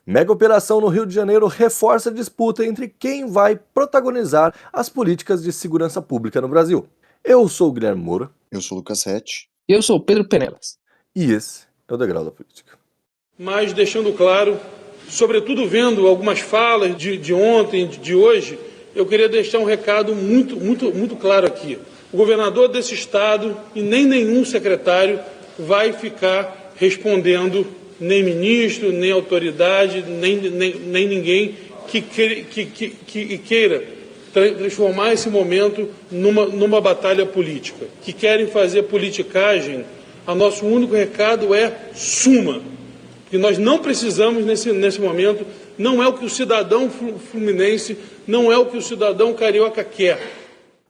Mega operação no Rio de Janeiro reforça a disputa entre quem vai protagonizar as políticas de segurança pública no Brasil. Eu sou o Guilherme Moura. Eu sou o Lucas Rett. E eu sou o Pedro Penelas. E esse é o Degrau da Política. Mas deixando claro, sobretudo vendo algumas falas de ontem, de hoje, eu queria deixar um recado muito claro aqui. O governador desse estado e nem nenhum secretário vai ficar respondendo, nem ministro, nem autoridade, nem ninguém que queira transformar esse momento numa batalha política. Que querem fazer politicagem, o nosso único recado é suma. Que nós não precisamos nesse momento, não é o que o cidadão fluminense, não é o que o cidadão carioca quer.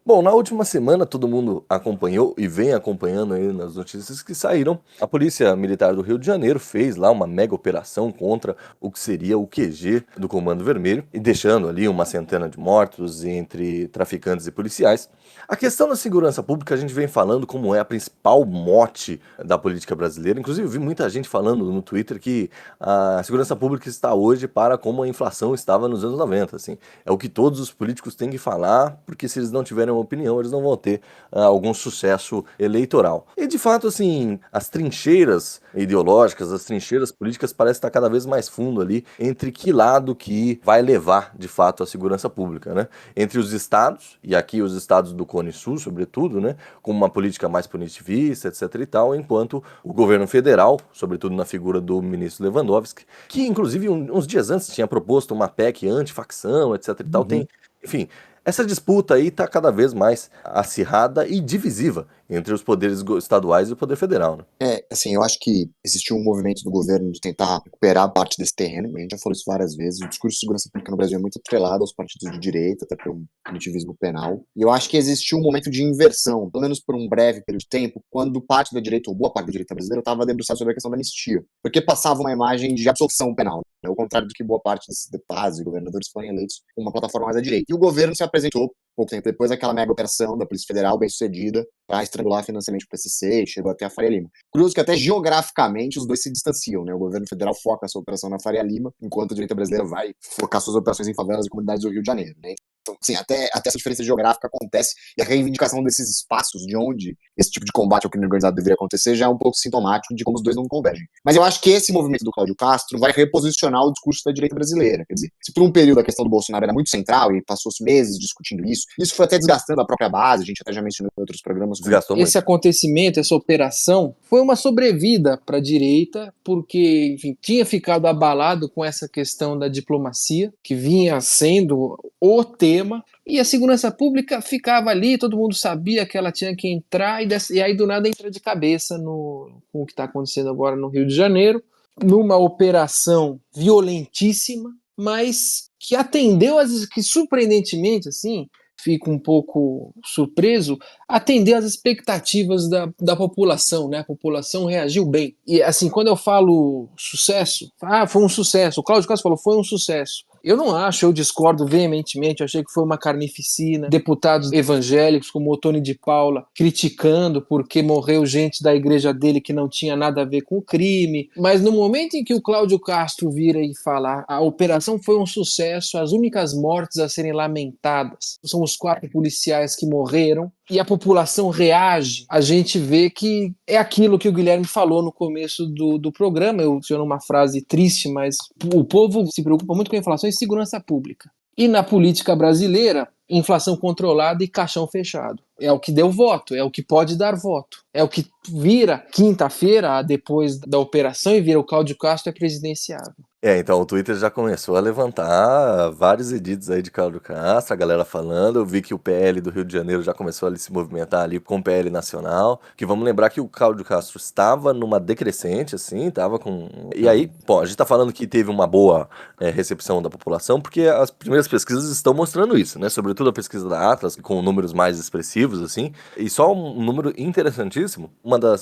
Bom, na última semana todo mundo acompanhou e vem acompanhando aí nas notícias que saíram. A Polícia Militar do Rio de Janeiro fez lá uma mega operação contra o que seria o QG do Comando Vermelho e deixando ali uma centena de mortos entre traficantes e policiais. A questão da segurança pública a gente vem falando como é a principal mote da política brasileira. Inclusive eu vi muita gente falando no Twitter que a segurança pública está hoje para como a inflação estava nos anos 90. Assim. É o que todos os políticos têm que falar, porque se eles não tiverem uma opinião, eles não vão ter algum sucesso eleitoral. E de fato, assim, as trincheiras ideológicas, as trincheiras políticas parecem estar cada vez mais fundo ali entre que lado que vai levar de fato a segurança pública, né? Entre os estados, e aqui os estados do Cone Sul, sobretudo, né? Com uma política mais punitivista, etc e tal, enquanto o governo federal, sobretudo na figura do ministro Lewandowski, que inclusive uns dias antes tinha proposto uma PEC anti-facção, etc e tal, tem, enfim... Essa disputa aí está cada vez mais acirrada e divisiva entre os poderes estaduais e o poder federal, né? Assim, eu acho que existiu um movimento do governo de tentar recuperar parte desse terreno, a gente já falou isso várias vezes, o discurso de segurança pública no Brasil é muito atrelado aos partidos de direita, até pelo punitivismo penal, e eu acho que existiu um momento de inversão, pelo menos por um breve período de tempo, quando parte da direita, ou boa parte da direita brasileira, estava debruçada sobre a questão da anistia, porque passava uma imagem de absolução penal, né? Ao contrário do que boa parte desses deputados e governadores foram eleitos com uma plataforma mais à direita. E o governo se apresentou pouco tempo depois aquela mega operação da Polícia Federal bem sucedida para estrangular financiamento do PCC, chegou até a Faria Lima. Curioso que até geograficamente os dois se distanciam, né? O governo federal foca a sua operação na Faria Lima, enquanto a direita brasileira vai focar suas operações em favelas e comunidades do Rio de Janeiro, né? Então, assim, até essa diferença geográfica acontece e a reivindicação desses espaços de onde esse tipo de combate ao crime organizado deveria acontecer já é um pouco sintomático de como os dois não convergem. Mas eu acho que esse movimento do Cláudio Castro vai reposicionar o discurso da direita brasileira. Quer dizer, se por um período a questão do Bolsonaro era muito central e passou-se meses discutindo isso foi até desgastando a própria base, a gente até já mencionou em outros programas. Esse acontecimento, essa operação, foi uma sobrevida para a direita, porque, enfim, tinha ficado abalado com essa questão da diplomacia, que vinha sendo o tema, e a segurança pública ficava ali, todo mundo sabia que ela tinha que entrar, e aí do nada entra de cabeça com o que está acontecendo agora no Rio de Janeiro, numa operação violentíssima, mas que atendeu, que surpreendentemente, assim, fico um pouco surpreso, atendeu às expectativas da população, né? A população reagiu bem. E assim, quando eu falo sucesso, foi um sucesso, o Cláudio Castro falou, foi um sucesso. Eu não acho, eu discordo veementemente, eu achei que foi uma carnificina, deputados evangélicos como o Tony de Paula criticando porque morreu gente da igreja dele que não tinha nada a ver com o crime, mas no momento em que o Cláudio Castro vira e fala a operação foi um sucesso, as únicas mortes a serem lamentadas são os 4 policiais que morreram, e a população reage, a gente vê que é aquilo que o Guilherme falou no começo do programa, eu menciono uma frase triste, mas o povo se preocupa muito com a inflação e segurança pública. E na política brasileira, inflação controlada e caixão fechado. É o que deu voto, é o que pode dar voto. É o que vira quinta-feira, depois da operação, e vira o Cláudio Castro é presidenciável. Então o Twitter já começou a levantar vários edits aí de Cláudio Castro, a galera falando, eu vi que o PL do Rio de Janeiro já começou a se movimentar ali com o PL nacional, que vamos lembrar que o Cláudio Castro estava numa decrescente, assim, tava com... E aí, bom, a gente tá falando que teve uma boa recepção da população, porque as primeiras pesquisas estão mostrando isso, né, sobretudo a pesquisa da Atlas, com números mais expressivos, positivos, assim, e só um número interessantíssimo.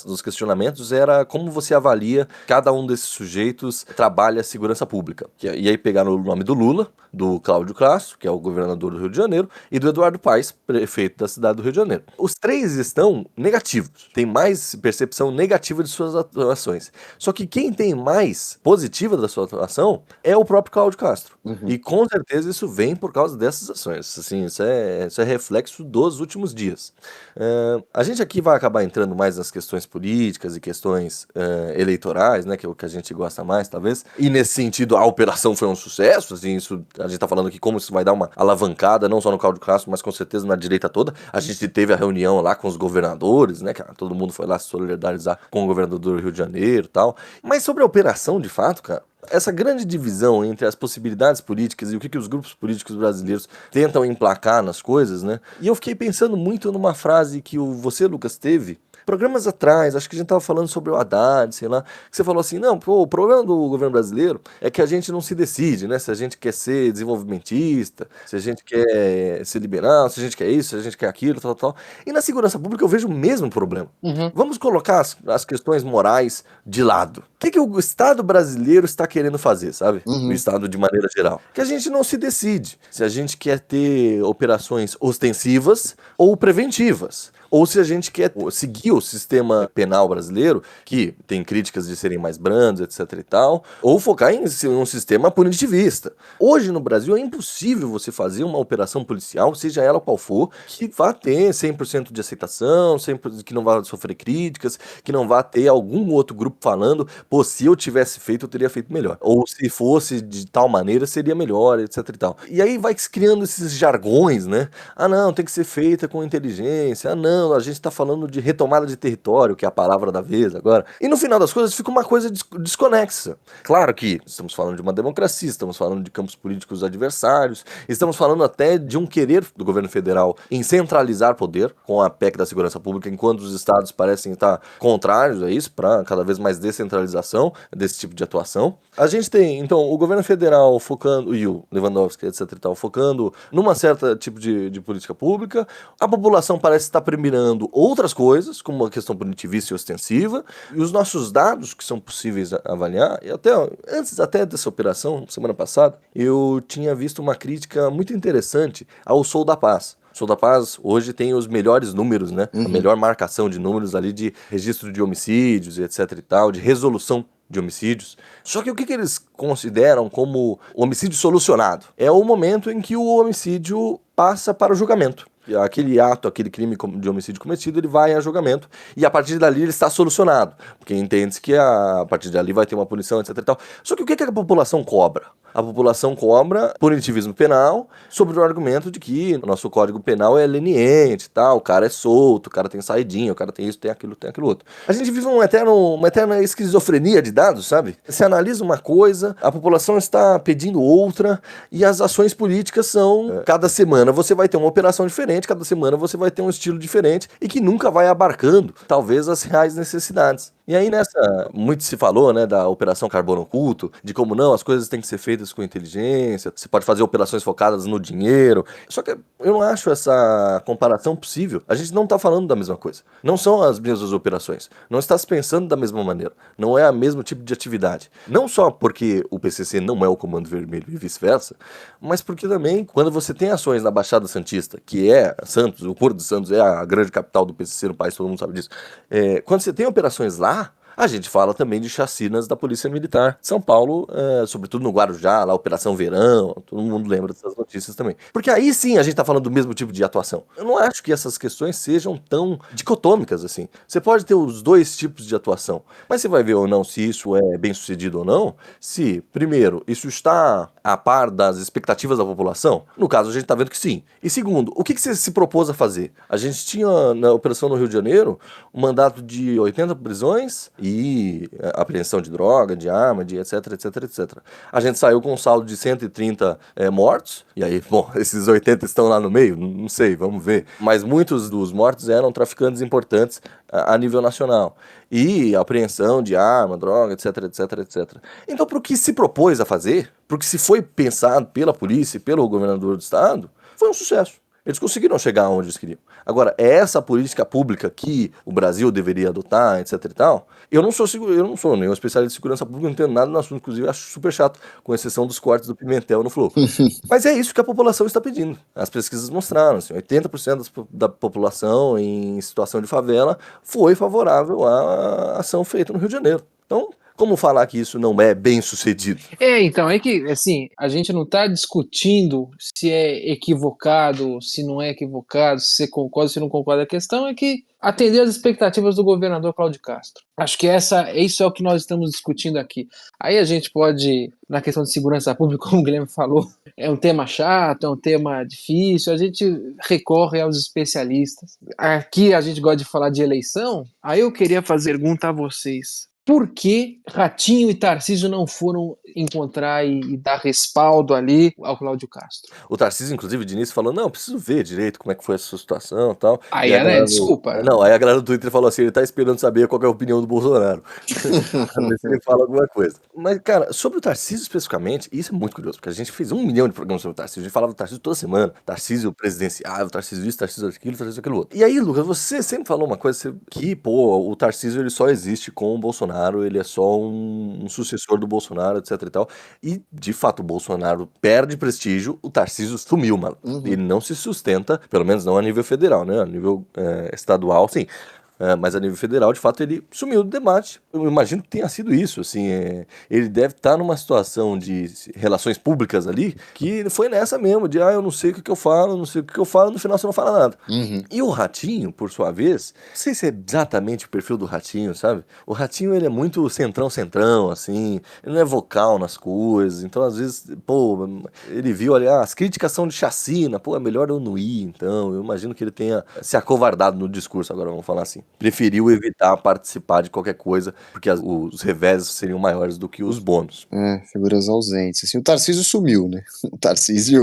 Dos questionamentos era como você avalia cada um desses sujeitos trabalha a segurança pública. E aí pegaram o nome do Lula, do Cláudio Castro, que é o governador do Rio de Janeiro, e do Eduardo Paes, prefeito da cidade do Rio de Janeiro. Os três estão negativos, tem mais percepção negativa de suas atuações. Só que quem tem mais positiva da sua atuação é o próprio Cláudio Castro. E com certeza isso vem por causa dessas ações. Assim, isso é reflexo dos últimos dias. A gente aqui vai acabar entrando mais nas questões políticas e questões eleitorais, né, que é o que a gente gosta mais, talvez. E nesse sentido, a operação foi um sucesso. Assim, isso, a gente tá falando aqui como isso vai dar uma alavancada, não só no Cláudio Castro, mas com certeza na direita toda. A gente teve a reunião lá com os governadores, né, cara, todo mundo foi lá se solidarizar com o governador do Rio de Janeiro e tal. Mas sobre a operação, de fato, cara, essa grande divisão entre as possibilidades políticas e o que os grupos políticos brasileiros tentam emplacar nas coisas, né? E eu fiquei pensando muito numa frase que você, Lucas, teve programas atrás, acho que a gente tava falando sobre o Haddad, sei lá, que você falou assim, não, pô, o problema do governo brasileiro é que a gente não se decide, né? Se a gente quer ser desenvolvimentista, se a gente quer ser liberal, se a gente quer isso, se a gente quer aquilo, tal. E na segurança pública eu vejo o mesmo problema. Vamos colocar as questões morais de lado. O que o Estado brasileiro está querendo fazer, sabe? O Estado de maneira geral. Que a gente não se decide se a gente quer ter operações ostensivas ou preventivas. Ou se a gente quer seguir o sistema penal brasileiro, que tem críticas de serem mais brandos, etc e tal, ou focar em um sistema punitivista. Hoje no Brasil é impossível você fazer uma operação policial, seja ela qual for, que vá ter 100% de aceitação, que não vá sofrer críticas, que não vá ter algum outro grupo falando, pô, se eu tivesse feito, eu teria feito melhor. Ou se fosse de tal maneira, seria melhor, etc e tal. E aí vai criando esses jargões, né? Ah, não, tem que ser feita com inteligência. Ah, não, a gente tá falando de retomada de território, que é a palavra da vez agora. E no final das coisas fica uma coisa desconexa. Claro que estamos falando de uma democracia, estamos falando de campos políticos adversários, estamos falando até de um querer do governo federal em centralizar poder com a PEC da segurança pública, enquanto os estados parecem estar contrários a isso, para cada vez mais descentralização desse tipo de atuação. A gente tem, então, o governo federal focando, e o Lewandowski, etc e tal, focando numa certa tipo de política pública. A população parece estar primeirando outras coisas, como a questão punitivista e ostensiva, e os nossos dados que são possíveis avaliar, e antes dessa operação, semana passada, eu tinha visto uma crítica muito interessante ao Sou da Paz. Sou da Paz hoje tem os melhores números, né? A melhor marcação de números ali de registro de homicídios e etc e tal, de resolução de homicídios. Só que o que eles consideram como homicídio solucionado? É o momento em que o homicídio passa para o julgamento. Aquele crime de homicídio cometido, ele vai a julgamento e a partir dali ele está solucionado, porque entende-se que a partir dali vai ter uma punição, etc e tal. Só que o que a população cobra? A população cobra punitivismo penal sobre o argumento de que o nosso Código Penal é leniente, tá? O cara é solto, o cara tem saidinha, o cara tem isso, tem aquilo outro. A gente vive uma eterna esquizofrenia de dados, sabe? Você analisa uma coisa, a população está pedindo outra e as ações políticas são, cada semana você vai ter uma operação diferente, cada semana você vai ter um estilo diferente e que nunca vai abarcando, talvez, as reais necessidades. E aí muito se falou, né, da Operação Carbono Oculto, de como não, as coisas têm que ser feitas com inteligência, você pode fazer operações focadas no dinheiro, só que eu não acho essa comparação possível. A gente não está falando da mesma coisa. Não são as mesmas operações. Não está se pensando da mesma maneira. Não é o mesmo tipo de atividade. Não só porque o PCC não é o Comando Vermelho e vice-versa, mas porque também, quando você tem ações na Baixada Santista, que é Santos, o Porto de Santos é a grande capital do PCC no país, todo mundo sabe disso. Quando você tem operações lá, a gente fala também de chacinas da Polícia Militar de São Paulo, sobretudo no Guarujá, lá, Operação Verão, todo mundo lembra dessas notícias também. Porque aí sim a gente tá falando do mesmo tipo de atuação. Eu não acho que essas questões sejam tão dicotômicas assim. Você pode ter os dois tipos de atuação, mas você vai ver ou não se isso é bem sucedido ou não, se, primeiro, isso está a par das expectativas da população. No caso, a gente tá vendo que sim. E segundo, o que você se propôs a fazer? A gente tinha, na operação no Rio de Janeiro, um mandato de 80 prisões e apreensão de droga, de arma, de etc. A gente saiu com um saldo de 130 mortos, e aí, bom, esses 80 estão lá no meio? Não sei, vamos ver. Mas muitos dos mortos eram traficantes importantes a nível nacional. E apreensão de arma, droga, etc. Então, para o que se propôs a fazer, para o que se foi pensado pela polícia e pelo governador do estado, foi um sucesso. Eles conseguiram chegar onde eles queriam. Agora, é essa política pública que o Brasil deveria adotar, etc e tal. Eu não sou nenhum especialista em segurança pública, não entendo nada no assunto, inclusive acho super chato, com exceção dos cortes do Pimentel no Flow. Mas é isso que a população está pedindo. As pesquisas mostraram, assim, 80% da população em situação de favela foi favorável à ação feita no Rio de Janeiro. Então, como falar que isso não é bem sucedido? Então, é que, assim, a gente não está discutindo se é equivocado, se não é equivocado, se você concorda, se não concorda. A questão é que atender às expectativas do governador Cláudio Castro. Acho que isso é o que nós estamos discutindo aqui. Aí a gente pode, na questão de segurança pública, como o Guilherme falou, é um tema chato, é um tema difícil, a gente recorre aos especialistas. Aqui a gente gosta de falar de eleição, aí eu queria fazer pergunta a vocês. Por que Ratinho e Tarcísio não foram encontrar e dar respaldo ali ao Cláudio Castro? O Tarcísio, inclusive, de início falou, não, preciso ver direito como é que foi essa situação e tal. Aí, E a galera desculpa. Não, aí a galera do Twitter falou assim, ele tá esperando saber qual que é a opinião do Bolsonaro. Pra ver se ele fala alguma coisa. Mas, cara, sobre o Tarcísio especificamente, isso é muito curioso, porque a gente fez 1 milhão de programas sobre o Tarcísio, a gente falava do Tarcísio toda semana, Tarcísio presidenciável, Tarcísio isso, Tarcísio aquilo, Tarcísio aquilo outro. E aí, Lucas, você sempre falou uma coisa que, pô, o Tarcísio ele só existe com o Bolsonaro, ele é só um sucessor do Bolsonaro, etc e tal. E, de fato, o Bolsonaro perde prestígio, o Tarcísio sumiu, mano. Ele não se sustenta, pelo menos não a nível federal, né? A nível estadual, sim. Mas a nível federal, de fato, ele sumiu do debate. Eu imagino que tenha sido isso, assim, ele deve estar numa situação de relações públicas ali, que foi nessa mesmo, de, eu não sei o que eu falo, não sei o que eu falo, no final você não fala nada. E o Ratinho, por sua vez, não sei se é exatamente o perfil do Ratinho, sabe? O Ratinho, ele é muito centrão, assim, ele não é vocal nas coisas, então, às vezes, pô, ele viu ali, as críticas são de chacina, pô, é melhor eu não ir, então, eu imagino que ele tenha se acovardado no discurso, agora vamos falar assim. Preferiu evitar participar de qualquer coisa, porque os reveses seriam maiores do que os bônus. Figuras ausentes. Assim, o Tarcísio sumiu, né? O Tarcísio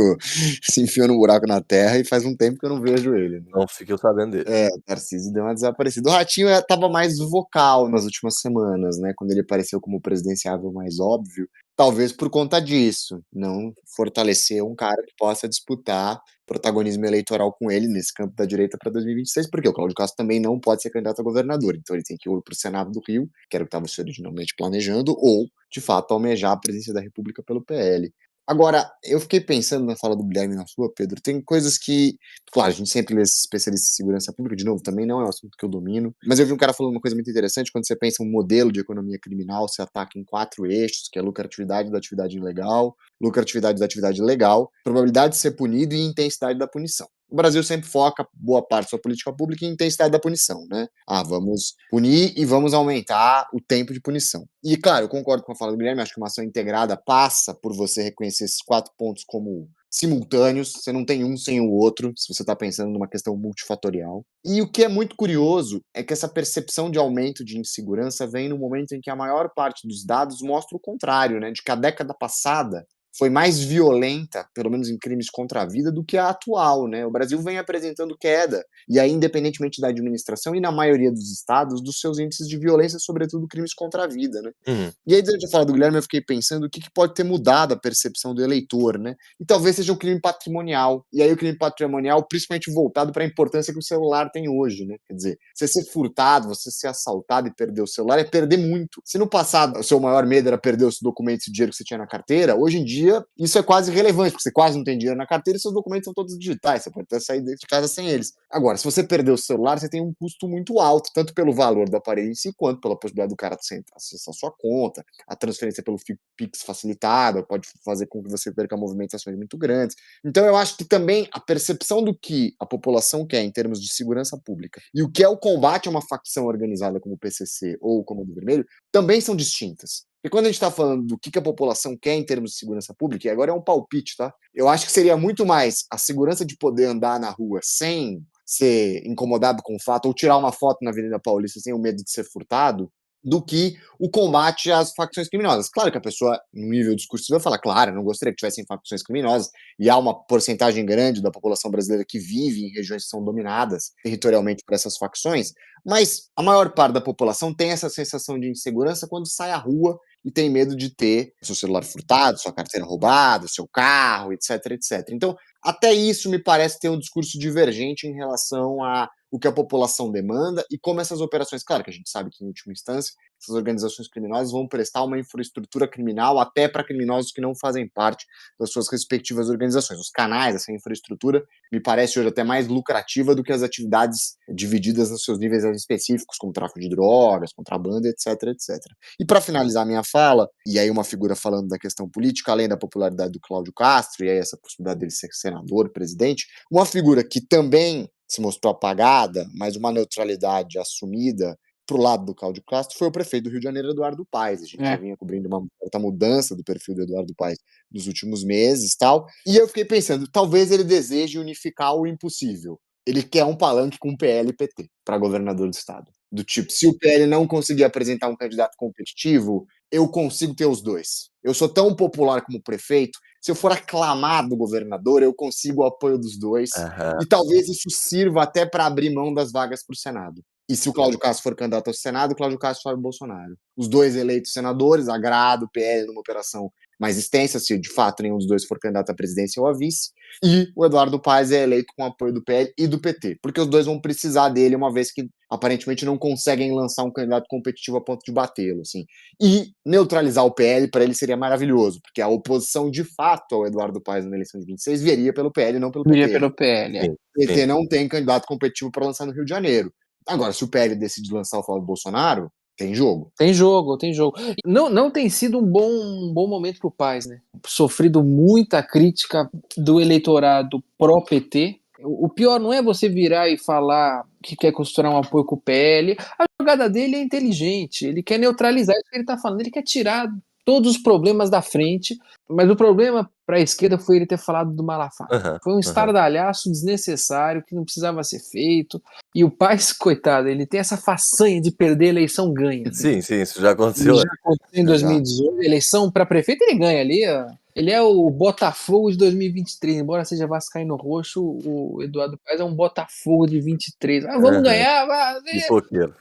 se enfiou no buraco na terra e faz um tempo que eu não vejo ele. Né? Não fiquei sabendo dele. O Tarcísio deu uma desaparecida. O Ratinho tava mais vocal nas últimas semanas, né? Quando ele apareceu como presidenciável mais óbvio. Talvez por conta disso, não fortalecer um cara que possa disputar protagonismo eleitoral com ele nesse campo da direita para 2026, porque o Cláudio Castro também não pode ser candidato a governador, então ele tem que ir para o Senado do Rio, que era o que estava se originalmente planejando, ou, de fato, almejar a presidência da República pelo PL. Agora, eu fiquei pensando na fala do Guilherme e na sua, Pedro, tem coisas que, claro, a gente sempre lê esses especialistas em segurança pública, de novo, também não é um assunto que eu domino, mas eu vi um cara falando uma coisa muito interessante, quando você pensa um modelo de economia criminal, se ataca em 4 eixos, que é lucratividade da atividade ilegal, lucratividade da atividade legal, probabilidade de ser punido e intensidade da punição. O Brasil sempre foca boa parte da sua política pública em intensidade da punição, né? Vamos punir e vamos aumentar o tempo de punição. E, claro, eu concordo com a fala do Guilherme, acho que uma ação integrada passa por você reconhecer esses 4 pontos como simultâneos, você não tem um sem o outro, se você está pensando numa questão multifatorial. E o que é muito curioso é que essa percepção de aumento de insegurança vem no momento em que a maior parte dos dados mostra o contrário, né? De que a década passada foi mais violenta, pelo menos em crimes contra a vida, do que a atual, né? O Brasil vem apresentando queda, e aí, independentemente da administração e na maioria dos estados, dos seus índices de violência, sobretudo crimes contra a vida, né? E aí, durante a fala do Guilherme, eu fiquei pensando o que pode ter mudado a percepção do eleitor, né? E talvez seja o crime patrimonial. E aí o crime patrimonial, principalmente voltado para a importância que o celular tem hoje, né? Quer dizer, você ser furtado, você ser assaltado e perder o celular é perder muito. Se no passado o seu maior medo era perder os documentos e o dinheiro que você tinha na carteira, hoje em dia isso é quase irrelevante, porque você quase não tem dinheiro na carteira e seus documentos são todos digitais, você pode até sair de casa sem eles. Agora, se você perder o celular, você tem um custo muito alto, tanto pelo valor do aparelho em si, quanto pela possibilidade do cara acessar a sua conta, a transferência pelo Pix facilitada, pode fazer com que você perca movimentações muito grandes. Então eu acho que também a percepção do que a população quer em termos de segurança pública e o que é o combate a uma facção organizada como o PCC ou o Comando Vermelho também são distintas. E quando a gente está falando do que a população quer em termos de segurança pública, e agora é um palpite, tá? Eu acho que seria muito mais a segurança de poder andar na rua sem ser incomodado com o fato, ou tirar uma foto na Avenida Paulista sem o medo de ser furtado, do que o combate às facções criminosas. Claro que a pessoa, no nível discursivo, vai falar, claro, eu não gostaria que tivessem facções criminosas, e há uma porcentagem grande da população brasileira que vive em regiões que são dominadas territorialmente por essas facções, mas a maior parte da população tem essa sensação de insegurança quando sai à rua e tem medo de ter seu celular furtado, sua carteira roubada, seu carro, etc, etc. Então, Até isso me parece ter um discurso divergente em relação a o que a população demanda e como essas operações, claro que a gente sabe que em última instância essas organizações criminosas vão prestar uma infraestrutura criminal até para criminosos que não fazem parte das suas respectivas organizações. Os canais, essa infraestrutura, me parece hoje até mais lucrativa do que as atividades divididas nos seus níveis específicos, como tráfico de drogas, contrabando, etc, etc. E para finalizar minha fala, e aí uma figura falando da questão política, além da popularidade do Cláudio Castro, e aí essa possibilidade dele ser senador, presidente, uma figura que também se mostrou apagada, mas uma neutralidade assumida pro lado do Cláudio Castro foi o prefeito do Rio de Janeiro, Eduardo Paes. A gente já vinha cobrindo uma certa mudança do perfil do Eduardo Paes nos últimos meses e tal. E eu fiquei pensando, talvez ele deseje unificar o impossível. Ele quer um palanque com PL e PT para governador do estado. Do tipo, se o PL não conseguir apresentar um candidato competitivo, eu consigo ter os dois. Eu sou tão popular como prefeito, se eu for aclamado governador, eu consigo o apoio dos dois. Aham. E talvez isso sirva até para abrir mão das vagas para o Senado. E se o Cláudio Castro for candidato ao Senado, o Cláudio Castro sobe o Bolsonaro. Os dois eleitos senadores, agrado o PL numa operação mais extensa, se de fato nenhum dos dois for candidato à presidência ou à vice, e o Eduardo Paes é eleito com apoio do PL e do PT, porque os dois vão precisar dele, uma vez que aparentemente não conseguem lançar um candidato competitivo a ponto de batê-lo, assim. E neutralizar o PL para ele seria maravilhoso, porque a oposição de fato ao Eduardo Paes na eleição de 26 viria pelo PL, não pelo PT. Viria pelo PL. Sim, O PT sim. não tem candidato competitivo para lançar no Rio de Janeiro. Agora, se o PL decide lançar o Flávio Bolsonaro, tem jogo. Tem jogo, tem jogo. Não tem sido um bom momento pro Paes, né? Sofrido muita crítica do eleitorado pró-PT. O pior não é você virar e falar que quer costurar um apoio com o PL. A jogada dele é inteligente. Ele quer neutralizar isso que ele tá falando. Ele quer tirar todos os problemas da frente. Mas o problema para a esquerda foi ele ter falado do Malafaia. Aham, Foi um aham. estardalhaço desnecessário que não precisava ser feito. E o Paes, coitado, ele tem essa façanha de perder a eleição ganha. Sim, sim, isso já Ele aconteceu. já aconteceu em 2018, eleição para prefeito ele ganha ali. Ó. Ele é o Botafogo de 2023, embora seja vascaíno roxo, o Eduardo Paes é um Botafogo de 23. Ah, vamos Aham. ganhar, Pipoqueiro.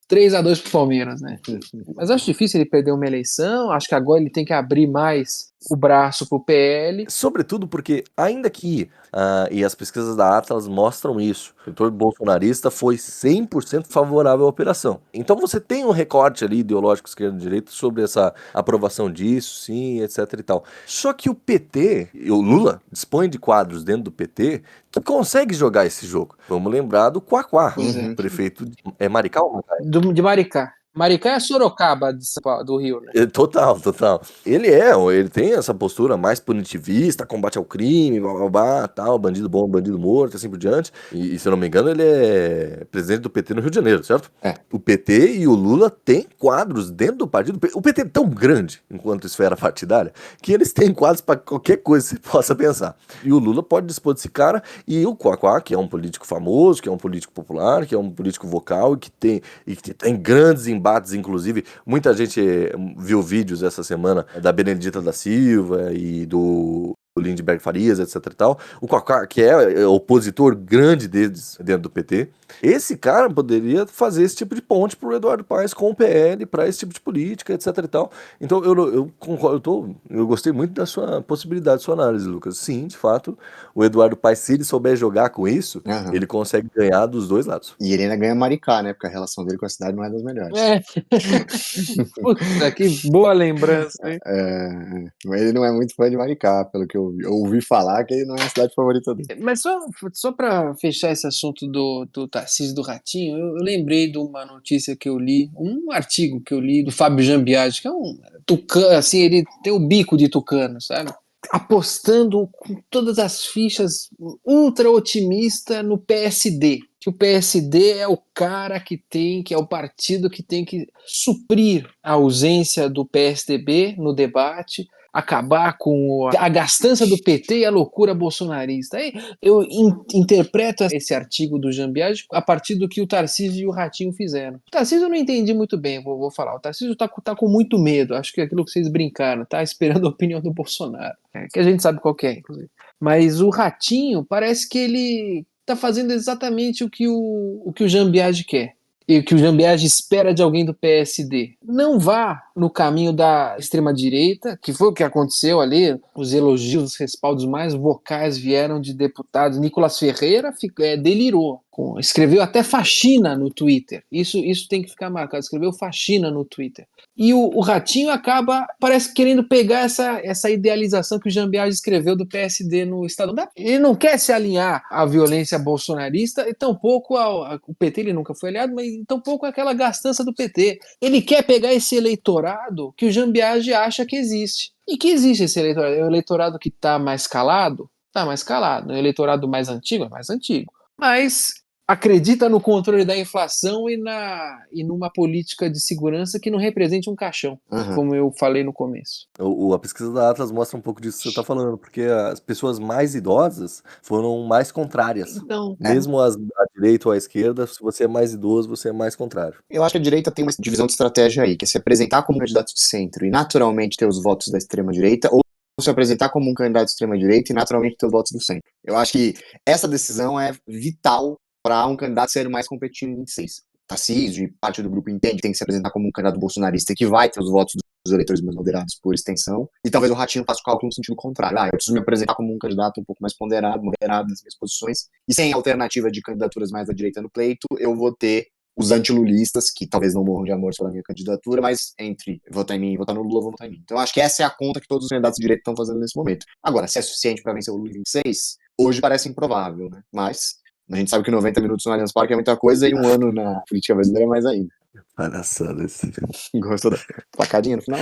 3-2 pro Palmeiras, né? Mas acho difícil ele perder uma eleição, acho que agora ele tem que abrir mais o braço pro PL. Sobretudo porque, ainda que, e as pesquisas da Atlas mostram isso, o eleitor bolsonarista foi 100% favorável à operação. Então você tem um recorte ali ideológico esquerda e direita sobre essa aprovação disso, sim, etc e tal. Só que o PT, e o Lula, dispõe de quadros dentro do PT que consegue jogar esse jogo. Vamos lembrar do Quaquá, Pois é. prefeito de Maricá ou Macaé? De Maricá. Maricá é Sorocaba do Rio, né? Total, total. Ele tem essa postura mais punitivista, combate ao crime, blá, blá, blá, tal, bandido bom, bandido morto, assim por diante. E se eu não me engano, ele é presidente do PT no Rio de Janeiro, certo? É. O PT e o Lula têm quadros dentro do partido. O PT é tão grande, enquanto esfera partidária, que eles têm quadros para qualquer coisa que você possa pensar. E o Lula pode dispor desse cara, e o Quaquá, que é um político famoso, que é um político popular, que é um político vocal, e que tem grandes embates, inclusive, muita gente viu vídeos essa semana da Benedita da Silva e do Lindbergh Farias, etc e tal. O Quaquá, que é opositor grande deles dentro do PT, esse cara poderia fazer esse tipo de ponte pro Eduardo Paes com o PL para esse tipo de política, etc e tal. Então eu concordo, eu gostei muito da sua possibilidade, da sua análise, Lucas. Sim, de fato, o Eduardo Paes, se ele souber jogar com isso, Aham. ele consegue ganhar dos dois lados. E ele ainda ganha Maricá, né? Porque a relação dele com a cidade não é das melhores. É. Puta, que boa lembrança, hein? Mas ele não é muito fã de Maricá, pelo que eu ouvi falar, que ele não é a cidade favorita dele. Mas só para fechar esse assunto do Tarcísio do Ratinho, eu lembrei de uma notícia que eu li, um artigo que eu li do Fábio Jambiagi, que é um tucano, assim, ele tem o bico de tucano, sabe? Apostando com todas as fichas ultra otimista no PSD. Que o PSD é o cara é o partido que tem que suprir a ausência do PSDB no debate, acabar com a gastança do PT e a loucura bolsonarista. Aí eu interpreto esse artigo do Jambiagi a partir do que o Tarcísio e o Ratinho fizeram. O Tarcísio eu não entendi muito bem, vou falar. O Tarcísio tá com muito medo, acho que é aquilo que vocês brincaram, tá esperando a opinião do Bolsonaro, que a gente sabe qual que é, inclusive. Mas o Ratinho parece que ele tá fazendo exatamente o que o Jambiagi quer. e que o Jambiage espera de alguém do PSD. Não vá no caminho da extrema-direita, que foi o que aconteceu ali. Os elogios, os respaldos mais vocais vieram de deputados. Nicolas Ferreira delirou. Escreveu até faxina no Twitter. Isso tem que ficar marcado. Escreveu faxina no Twitter. E o Ratinho acaba, parece, querendo pegar essa idealização que o Jambiage escreveu do PSD no Estado. Ele não quer se alinhar à violência bolsonarista e tampouco o PT, ele nunca foi aliado, mas tampouco aquela gastança do PT. Ele quer pegar esse eleitorado que o Jambiage acha que existe. E que existe esse eleitorado. É o eleitorado que está mais calado? Está mais calado. É o eleitorado mais antigo? É mais antigo. Mas acredita no controle da inflação e numa política de segurança que não represente um caixão, como eu falei no começo. A pesquisa da Atlas mostra um pouco disso que você está falando, porque as pessoas mais idosas foram mais contrárias. Então, Mesmo à direita ou à esquerda, se você é mais idoso, você é mais contrário. Eu acho que a direita tem uma divisão de estratégia aí, que é se apresentar como candidato de centro e naturalmente ter os votos da extrema-direita, ou se apresentar como um candidato de extrema-direita e naturalmente ter os votos do centro. Eu acho que essa decisão é vital para um candidato ser mais competitivo em 26. Tarcísio e parte do grupo entende que tem que se apresentar como um candidato bolsonarista que vai ter os votos dos eleitores mais moderados por extensão, e talvez o Ratinho faça o cálculo no sentido contrário. Eu preciso me apresentar como um candidato um pouco mais ponderado, moderado nas minhas posições, e sem alternativa de candidaturas mais à direita no pleito, eu vou ter os antilulistas, que talvez não morram de amor pela minha candidatura, mas entre votar em mim e votar no Lula, eu vou votar em mim. Então eu acho que essa é a conta que todos os candidatos de direita estão fazendo nesse momento. Agora, se é suficiente para vencer o Lula em 26, hoje parece improvável, né? Mas a gente sabe que 90 minutos no Allianz Parque é muita coisa e um ano na política brasileira é mais ainda. Palhaçada esse. Gostou da placadinha no final?